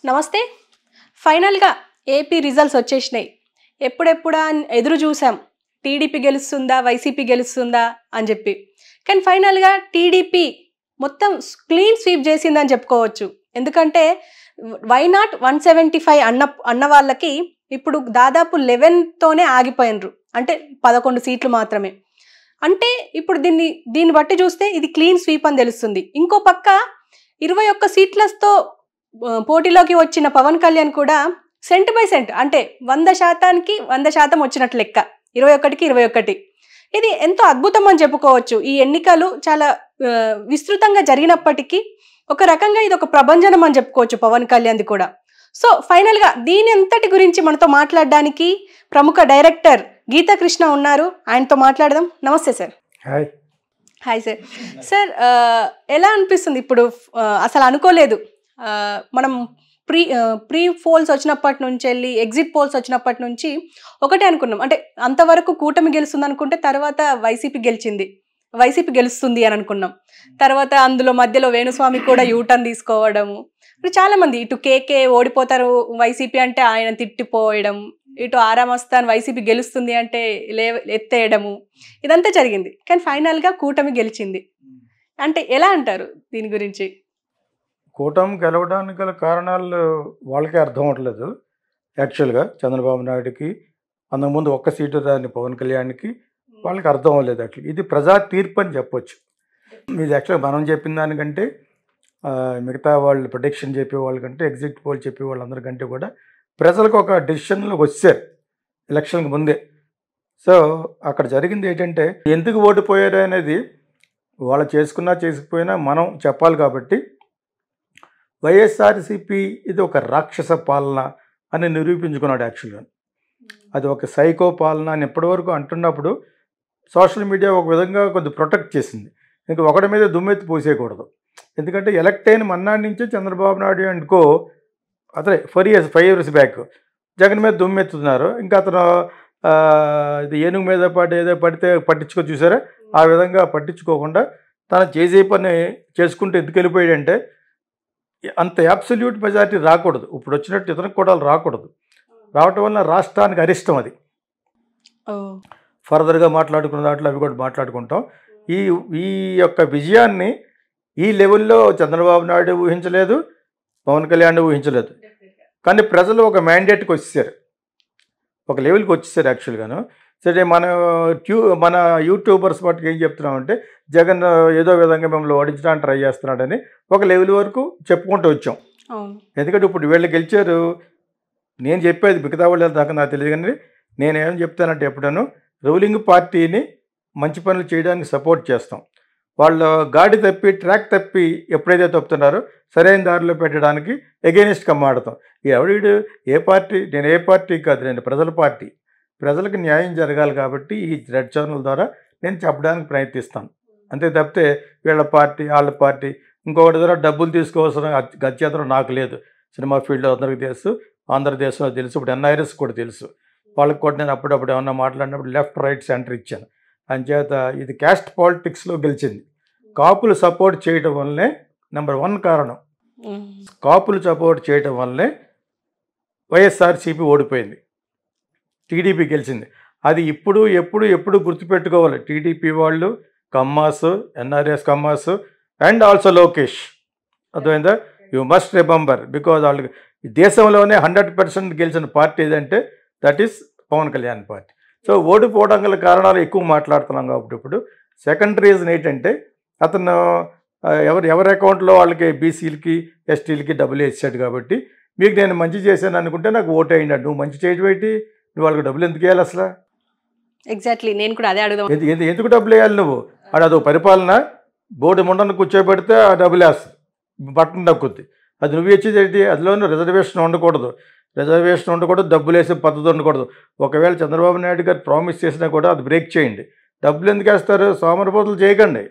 నమస్తే. ఫైనల్‌గా AP results వచ్చేసినాయి. ఎప్పుడెప్పుడా ఎదురు చూసాం. టీడీపీ గెలుస్తుందా? వైసీపీ గెలుస్తుందా? అని చెప్పి. కానీ ఫైనల్‌గా టీడీపీ మొత్తం క్లీన్ స్వీప్ చేసిందని చెప్పుకోవచ్చు. ఎందుకంటే వై నాట్ 175 అన్న వాళ్ళకి ఇప్పుడు దాదాపు 11తోనే ఆగిపోయినరు. అంటే 11 సీట్లు మాత్రమే. అంటే ఇప్పుడు దీన్ని బట్టి చూస్తే ఇది క్లీన్ స్వీప్ అని తెలుస్తుంది. ఇంకో పక్క 21 సీట్లతో పోటీలోకి వచ్చిన పవన్ కళ్యాణ్ కూడా సెంట్ బై సెంట్ అంటే 100%కి 100% వచ్చినట్లు లెక్క. 21కి 21. ఇది ఎంతో అద్భుతం అని చెప్పుకోవచ్చు. ఈ ఎన్నికలు చాలా విస్తృతంగా జరిగినప్పటికీ ఒక రకంగా ఇది ఒక ప్రభంజనం అని చెప్పుకోవచ్చు పవన్ కళ్యాణ్ది కూడా. సో ఫైనల్గా దీని అంతటి గురించి మనతో మాట్లాడడానికి ప్రముఖ డైరెక్టర్ గీతా కృష్ణ ఉన్నారు. ఆయనతో మాట్లాడదాం. నమస్తే సార్. Hi sir. సార్ ఎలా అనిపిస్తుంది ఇప్పుడు? అసలు అనుకోలేదు. మనం ప్రీ పోల్స్ వచ్చినప్పటి నుంచి వెళ్ళి ఎగ్జిట్ పోల్స్ వచ్చినప్పటి నుంచి ఒకటే అనుకున్నాం. అంటే అంతవరకు కూటమి గెలుస్తుంది అనుకుంటే తర్వాత వైసీపీ గెలుస్తుంది అని అనుకున్నాం. తర్వాత అందులో మధ్యలో వేణుస్వామి కూడా యూటర్న్ తీసుకోవడము, చాలా మంది ఇటు కేకే ఓడిపోతారు వైసీపీ అంటే ఆయన తిట్టిపోయడం, ఇటు ఆరామస్తాన్ వైసీపీ గెలుస్తుంది అంటే ఎత్తేయడము, ఇదంతా జరిగింది. కానీ ఫైనల్గా కూటమి గెలిచింది. అంటే ఎలా అంటారు దీని గురించి? కూటమి గెలవడానికి గల కారణాలు వాళ్ళకే అర్థం అవ్వట్లేదు. యాక్చువల్గా చంద్రబాబు నాయుడుకి అంతకుముందు ఒక్క సీటు రాని పవన్ కళ్యాణ్కి వాళ్ళకి అర్థం అవ్వలేదు. యాక్చువల్లీ ఇది ప్రజా తీర్పు అని చెప్పొచ్చు. ఇది యాక్చువల్గా మనం చెప్పిన దానికంటే మిగతా వాళ్ళు ప్రొడిక్షన్ చెప్పే వాళ్ళకంటే ఎగ్జిట్ పోల్ చెప్పే వాళ్ళందరికంటే కూడా ప్రజలకు ఒక డెసిషన్లో వచ్చారు ఎలక్షన్కి ముందే. సో అక్కడ జరిగింది ఏంటంటే ఎందుకు ఓడిపోయారు అనేది వాళ్ళు చేసుకున్నా చేసుకుపోయినా మనం చెప్పాలి. కాబట్టి వైఎస్ఆర్సీపీ ఇది ఒక రాక్షస పాలన అని నిరూపించుకున్నాడు. యాక్చువల్గా అది ఒక సైకో పాలన అని ఎప్పటివరకు అంటున్నప్పుడు సోషల్ మీడియా ఒక విధంగా కొంచెం ప్రొటెక్ట్ చేసింది. ఇంకా ఒకటి మీద దుమ్మెత్తి పోసేయకూడదు. ఎందుకంటే ఎలక్ట్ అయిన మన్నాడి నుంచే చంద్రబాబు నాయుడు అనుకో అతనే 5 years బ్యాక్ జగన్ మీద దుమ్మెత్తుతున్నారు. ఇంకా అతను ఇది ఏనుగు మీద ఏదో పడితే పట్టించుకొని చూసారా, ఆ విధంగా పట్టించుకోకుండా తను చేసే పని చేసుకుంటూ ఎందుకు వెళ్ళిపోయాడంటే అంత అబ్సల్యూట్ మెజారిటీ రాకూడదు. ఇప్పుడు వచ్చినట్టు ఇతనికి కూడా రాకూడదు. రావటం వల్ల రాష్ట్రానికి అరిష్టం. అది ఫర్దర్గా మాట్లాడుకున్న దాంట్లో అవి కూడా మాట్లాడుకుంటాం. ఈ యొక్క విజయాన్ని ఈ లెవెల్లో చంద్రబాబు నాయుడు ఊహించలేదు, పవన్ కళ్యాణ్ ఊహించలేదు. కానీ ప్రజలు ఒక మ్యాండేట్కి వచ్చేసారు, ఒక లెవెల్కి వచ్చేసారు. యాక్చువల్గాను సరే మన యూట్యూబర్స్ మట్టుకు ఏం చెప్తున్నామంటే జగన్ ఏదో విధంగా మిమ్మల్ని ఓడించడానికి ట్రై చేస్తున్నాడని ఒక లెవెల్ వరకు చెప్పుకుంటూ వచ్చాం. ఎందుకంటే ఇప్పుడు వీళ్ళు గెలిచారు. నేను చెప్పేది మిగతా వాళ్ళు దాకా నాకు తెలియదు, కానీ నేనేం చెప్తానంటే ఎప్పుడూ రూలింగ్ పార్టీని మంచి పనులు చేయడానికి సపోర్ట్ చేస్తాం. వాళ్ళు గాడి తప్పి ట్రాక్ తప్పి ఎప్పుడైతే తప్పుతున్నారో సరైన దారిలో పెట్టడానికి ఎగెనిస్ట్గా మాడతాం. ఎవడు ఏ పార్టీ, నేను ఏ పార్టీ కాదు, నేను ప్రజల పార్టీ. ప్రజలకు న్యాయం జరగాలి కాబట్టి ఈ రెడ్ ఛానల్ ద్వారా నేను చెప్పడానికి ప్రయత్నిస్తాను. అంతే తప్పితే వీళ్ళ పార్టీ వాళ్ళ పార్టీ ఇంకొకటి ద్వారా డబ్బులు తీసుకోవాల్సిన గత్యంతరం నాకు లేదు. సినిమా ఫీల్డ్లో అందరికీ తెలుసు, ఆంధ్రదేశంలో తెలుసు, ఇప్పుడు ఎన్ఐఆర్ఎస్ కూడా తెలుసు. వాళ్ళకి కూడా నేను అప్పుడప్పుడు ఏమన్నా మాట్లాడినప్పుడు లెఫ్ట్ రైట్ సెంటర్ ఇచ్చాను. అంచేత ఇది క్యాస్ట్ పాలిటిక్స్లో గెలిచింది. కాపులు సపోర్ట్ చేయడం వల్లనే నెంబర్ 1 కారణం. కాపులు సపోర్ట్ చేయడం వల్లనే వైఎస్ఆర్సీపీ ఓడిపోయింది, టీడీపీ గెలిచింది. అది ఎప్పుడు గుర్తుపెట్టుకోవాలి. టీడీపీ వాళ్ళు Kammas, NRS Kammas and also Lokesh. అర్థమైందా? You must remember. బికాజ్ వాళ్ళకి దేశంలోనే 100% గెలిచిన పార్టీ ఏదంటే that is Pawan Kalyan party. So ఓడిపోవడం గల కారణాలు ఎక్కువ మాట్లాడుతున్నాం కాబట్టి ఇప్పుడు సెకండ్ రీజన్ ఏంటంటే అతను ఎవరి అకౌంట్లో వాళ్ళకి బీసీలకి ఎస్టీలకి డబ్బులు వేసాడు. కాబట్టి మీకు నేను మంచి చేశాను అనుకుంటే నాకు ఓటు అయ్యిండు. నువ్వు మంచి చేయడం ఏంటి? నువ్వు వాళ్ళకి డబ్బులు ఎందుకు వేయాలి అసలు? ఎగ్జాక్ట్లీ, నేను కూడా అదే అడుగుదాం. ఎందుకు డబ్బులు వేయాలి? నువ్వు అదో పరిపాలన. బోర్డు ముండను కూర్చోబెడితే ఆ డబ్బులు వేస్తుంది, బట్టను దక్కుద్ది. అది నువ్వు ఇచ్చేది ఏంటి? అందులోనూ రిజర్వేషన్ ఉండకూడదు, డబ్బులు వేసే పద్ధతి ఉండకూడదు. ఒకవేళ చంద్రబాబు నాయుడు గారు ప్రామిస్ చేసినా కూడా అది బ్రేక్ చేయండి. డబ్బులు ఎందుకు వేస్తారు? సోమరిపోతులు చేయకండి.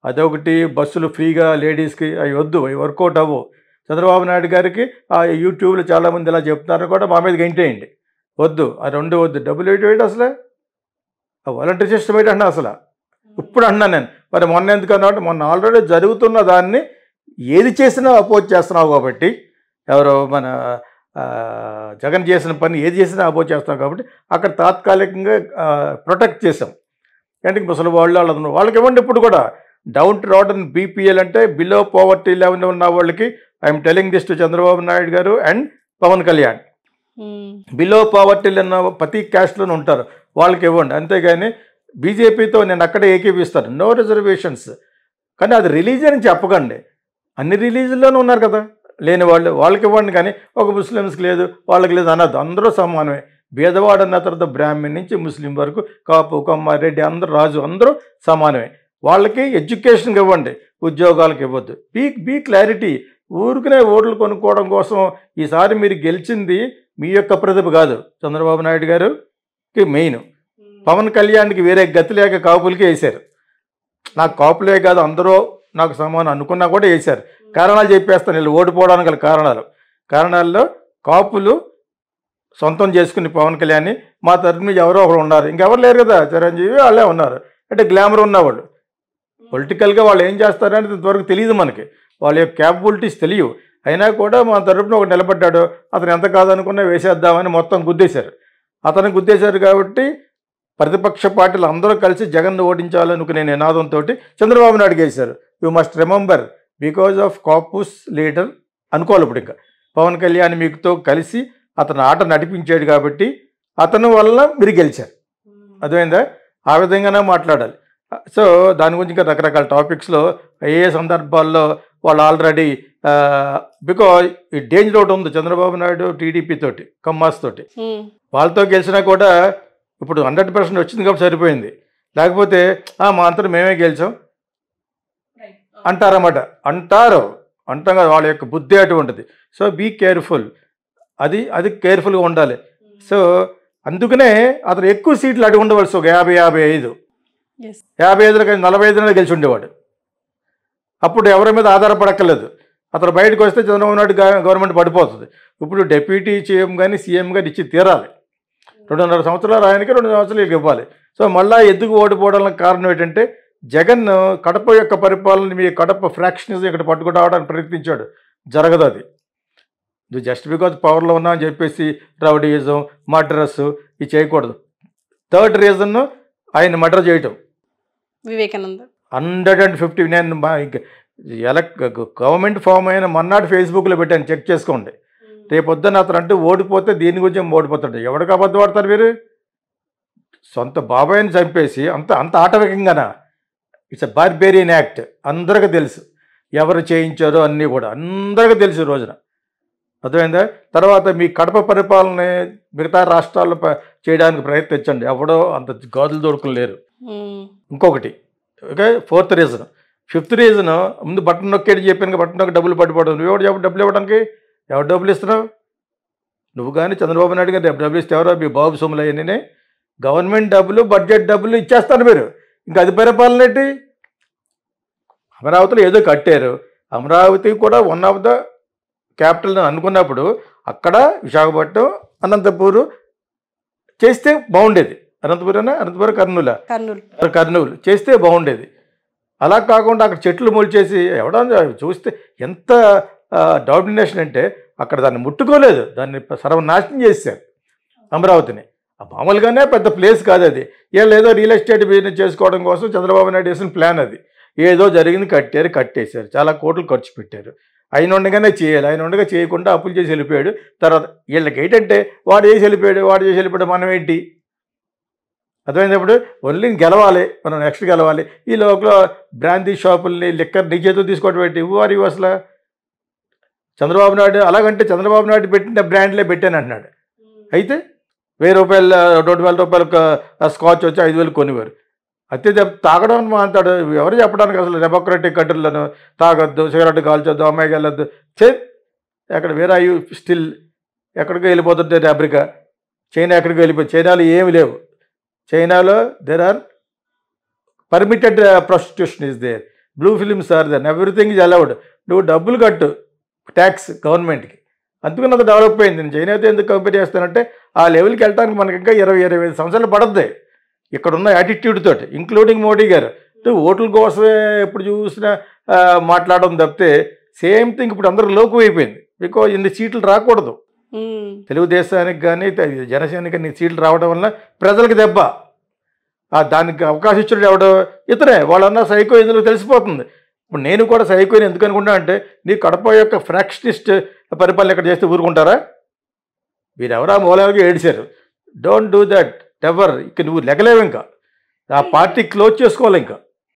అదొకటి. బస్సులు ఫ్రీగా లేడీస్కి అవి వద్దు, అవి వర్కౌట్ అవ్వు. చంద్రబాబు నాయుడు గారికి ఆ యూట్యూబ్లో చాలామంది ఇలా చెప్తున్నారు కూడా, మా మీద గంటేయండి. వద్దు, ఆ 2 వద్దు. డబ్బులు ఏంటి అసలు? వాలంటీర్ సిస్టమ్ ఏంటి అన్నా అసలు? ఇప్పుడు అన్నా నేను. మరి మొన్న ఎందుకు అన్నా అంటే మొన్న ఆల్రెడీ జరుగుతున్న దాన్ని ఏది చేసినా అపోజ్ చేస్తున్నావు కాబట్టి ఎవరో మన జగన్ చేసిన పని ఏది చేసినా అపోజ్ చేస్తాం కాబట్టి అక్కడ తాత్కాలికంగా ప్రొటెక్ట్ చేసాం. అంటే ముసలి వాళ్ళు వాళ్ళకి ఇవ్వండి. ఇప్పుడు కూడా డౌన్ రాడన్ బీపీఎల్ అంటే బిలో పోవర్టీ లెవెల్ ఉన్న వాళ్ళకి I'm telling this to Chandrababu Naidu గారు అండ్ పవన్ కళ్యాణ్. బిలో పావర్టీలు ఉన్న ప్రతి క్యాస్ట్లోనే ఉంటారు, వాళ్ళకి ఇవ్వండి. అంతేగాని బీజేపీతో నేను అక్కడే ఏకీపిస్తాను, నో రిజర్వేషన్స్. కానీ అది రిలీజియన్ చెప్పకండి. అన్ని రిలీజియన్లోనూ ఉన్నారు కదా లేని వాళ్ళు, వాళ్ళకి ఇవ్వండి. కానీ ఒక ముస్లిమ్స్కి లేదు వాళ్ళకి లేదు అన్నది, అందరూ సమానమే. భేదవాడు అన్న తర్వాత బ్రాహ్మణ్ నుంచి ముస్లిం వరకు, కాపు కమ్మ రెడ్డి అందరూ రాజు అందరూ సమానమే. వాళ్ళకి ఎడ్యుకేషన్కి ఇవ్వండి, ఉద్యోగాలకు ఇవ్వద్దు. Be clarity. ఊరికనే ఓట్లు కొనుక్కోవడం కోసం ఈసారి మీరు గెలిచింది మీ యొక్క ప్రతిభ కాదు. చంద్రబాబు నాయుడు గారుకి మెయిన్, పవన్ కళ్యాణ్కి వేరే గతి లేక కాపులకి వేశారు. నాకు కాపులే కాదు అందరూ నాకు సమానం అనుకున్నా కూడా వేశారు. కారణాలు చెప్పేస్తాను, వీళ్ళు ఓడిపోవడానికి గల కారణాల్లో కాపులు సొంతం చేసుకుని పవన్ కళ్యాణ్ని మా తరఫున ఎవరో ఒకరు ఉన్నారు, ఇంకెవరు లేరు కదా, చిరంజీవి వాళ్ళే ఉన్నారు. అంటే గ్లామర్ ఉన్నవాళ్ళు. పొలిటికల్గా వాళ్ళు ఏం చేస్తారనేది ఇంతవరకు తెలియదు మనకి, వాళ్ళ యొక్క క్యాపబిలిటీస్ తెలియవు. అయినా కూడా మా తరఫున ఒకటి నిలబడ్డాడు, అతను ఎంత కాదనుకున్నా వేసేద్దామని మొత్తం గుద్దేశారు. అతను గుద్దేశారు కాబట్టి ప్రతిపక్ష పార్టీలు అందరూ కలిసి జగన్ను ఓడించాలనుకునే నినాదంతో చంద్రబాబు నాయుడు వేశారు. You must remember because of Kapus leader అనుకోవాలి. ఇప్పుడు ఇంకా పవన్ కళ్యాణ్ మీకుతో కలిసి అతను ఆట నడిపించాడు కాబట్టి అతను వల్ల మీరు గెలిచారు. అర్థమైందా? ఆ విధంగానే మాట్లాడాలి. సో దాని గురించి ఇంకా రకరకాల టాపిక్స్లో ఏ సందర్భాల్లో వాళ్ళు ఆల్రెడీ బికాజ్ ఈ డేంజర్ ఒకటి ఉంది చంద్రబాబు నాయుడు టీడీపీ తోటి, కమ్మాస్ తోటి. వాళ్ళతో గెలిచినా కూడా ఇప్పుడు 100% వచ్చింది కాబట్టి సరిపోయింది. లేకపోతే మా అంతా మేమే గెలిచాం అంటారన్నమాట. అంటాం కదా, వాళ్ళ యొక్క బుద్ధి అటువంటిది. సో బీ కేర్ఫుల్, అది కేర్ఫుల్గా ఉండాలి. సో అందుకనే అతను ఎక్కువ సీట్లు అడిగి ఉండవలసి, ఒక 50-55 కానీ 45 గెలిచి ఉండేవాడు. అప్పుడు ఎవరి మీద ఆధారపడక్కర్లేదు. అతను బయటకు వస్తే చంద్రబాబు నాయుడు గవర్నమెంట్ పడిపోతుంది. ఇప్పుడు డిప్యూటీ సీఎం కానీ సీఎం కానీ ఇచ్చి తీరాలి. 2.5 సంవత్సరాలు ఆయనకి, 2 సంవత్సరాలు ఇవ్వాలి. సో మళ్ళీ ఎందుకు ఓడిపోవడానికి కారణం ఏంటంటే జగన్ కడప యొక్క పరిపాలన, మీ కడప ఫ్రాక్షన్స్ ఇక్కడ పట్టుకు రావడానికి ప్రయత్నించాడు, జరగదు అది. జస్ట్ బికాజ్ పవర్లో ఉన్నా అని చెప్పేసి రౌడీయిజం, మర్డరస్ ఇది చేయకూడదు. థర్డ్ రీజన్ ఆయన మర్డర్ చేయటం. వివేకానంద 150 నేను గవర్నమెంట్ ఫామ్ అయిన మన్నాడు ఫేస్బుక్లో పెట్టాను, చెక్ చేసుకోండి. రేపొద్దున అతను అంటే ఓడిపోతే దీని గురించి ఓడిపోతాడు. ఎవరికి అబద్ధం ఆడతారు మీరు? సొంత బాబాయిని చంపేసి అంత ఆటవికంగానా? It's a barbarian act. అందరికీ తెలుసు ఎవరు చేయించారో, అన్నీ కూడా అందరికీ తెలుసు ఈ రోజున. అర్థమైందా? తర్వాత మీ కడప పరిపాలన మిగతా రాష్ట్రాల్లో చేయడానికి ప్రయత్నించండి, ఎవడో అంత గాజులు దొరకలు లేరు. ఇంకొకటి okay, 4th reason. 5th reason ముందు బట్టన్ నొక్కేది చెప్పాను, బట్టన్ నొక్కి డబ్బులు పడిపోవడం. నువ్వు ఎవరు డబ్బులు ఇవ్వడానికి? ఎవరు డబ్బులు ఇస్తున్నావు? నువ్వు కానీ చంద్రబాబు నాయుడు గారు డబ్బులు ఇస్తే ఎవరో మీ బాబు సొమ్ములు అయ్యానే. గవర్నమెంట్ డబ్బులు, బడ్జెట్ డబ్బులు ఇచ్చేస్తారు మీరు. ఇంకా అది పరిపాలన ఏంటి? అమరావతిలో ఏదో కట్టారు, అమరావతి కూడా వన్ ఆఫ్ ద క్యాపిటల్ అనుకున్నప్పుడు అక్కడ విశాఖపట్నం, అనంతపూర్ చేస్తే బాగుండేది. అనంతపురం కర్నూలు చేస్తే బాగుండేది. అలా కాకుండా అక్కడ చెట్లు మొలిచేసి ఎవడన్నా చూస్తే ఎంత డామినేషన్ అంటే అక్కడ దాన్ని ముట్టుకోలేదు, దాన్ని సర్వనాశనం చేశారు అమరావతిని. మామూలుగానే పెద్ద ప్లేస్ కాదు అది. వీళ్ళు ఏదో రియల్ ఎస్టేట్ బిజినెస్ చేసుకోవడం కోసం చంద్రబాబు నాయుడు వేసిన ప్లాన్ అది. ఏదో జరిగింది, కట్టేశారు, చాలా కోట్లు ఖర్చు పెట్టారు. ఆయన ఉండగానే చేయాలి, ఆయన ఉండగా చేయకుండా అప్పులు చేసి వెళ్ళిపోయాడు. తర్వాత వీళ్ళకి ఏంటంటే వాడు చేసి వెళ్ళిపోయాడు, మనం ఏంటి? అర్థమైనప్పుడు ఓన్లీ గెలవాలి, మనం నెక్స్ట్ గెలవాలి. ఈ లోపల బ్రాందీ షాపుల్ని, లిక్కర్ నీ చేతులు తీసుకోవడం ఏంటి? ఇవ్వాలి అసలు. చంద్రబాబు నాయుడు అలాగంటే చంద్రబాబు నాయుడు పెట్టిన బ్రాండ్లే పెట్టాను అంటున్నాడు. అయితే 1000 రూపాయలు, 2,000 రూపాయలకు స్కాచ్ వచ్చి 5,000 కొనివారు. అత్తే తాగడం అంటాడు. ఎవరు చెప్పడానికి అసలు డెమోక్రటిక్ కంట్రీలను తాగొద్దు, సిగరెట్ కాల్చొద్దు, అమ్మాయికి వెళ్ళొద్దు. ఎక్కడ వేరే స్టిల్ ఎక్కడికో వెళ్ళిపోతుంటే అమెరికా, చైనా ఎక్కడికో వెళ్ళిపోయి. చైనాలో ఏమి లేవు. చైనాలో there are permitted prostitution is there, blue films are there, everything is allowed. నువ్వు డబ్బులు కట్టు ట్యాక్స్ గవర్నమెంట్కి. అందుకని అంత డెవలప్ అయింది. నేను చైనాతో ఎందుకు కంపేర్ చేస్తానంటే ఆ లెవెల్కి వెళ్ళడానికి మనకి ఇంకా 20-25 సంవత్సరాలు పడుతుంది ఇక్కడున్న యాటిట్యూడ్ తోటి, ఇంక్లూడింగ్ మోడీ గారు. ఓట్ల కోసమే ఎప్పుడు చూసినా మాట్లాడడం తప్పితే సేమ్ థింగ్ ఇప్పుడు అందరూ లోకు అయిపోయింది. బికాజ్ ఇన్ని సీట్లు రాకూడదు. తెలుగుదేశానికి కానీ జనసేనకి ఇన్ని సీట్లు రావడం వల్ల ప్రజలకు దెబ్బ. దానికి అవకాశం ఇచ్చాడు ఎవడో ఇతనే. వాళ్ళన్నా సైకో ఇందులో తెలిసిపోతుంది. ఇప్పుడు నేను కూడా సైకోని ఎందుకు అనుకుంటా అంటే, నీ కడప యొక్క ఫ్రాక్షనిస్ట్ పరిపాలన ఎక్కడ చేస్తే ఊరుకుంటారా? మీరెవరా మూలంగా ఏడిశారు. Don't do that ever. ఇక నువ్వు లెగలేవు, ఇంకా ఆ పార్టీ క్లోజ్ చేసుకోవాలి. ఇంకా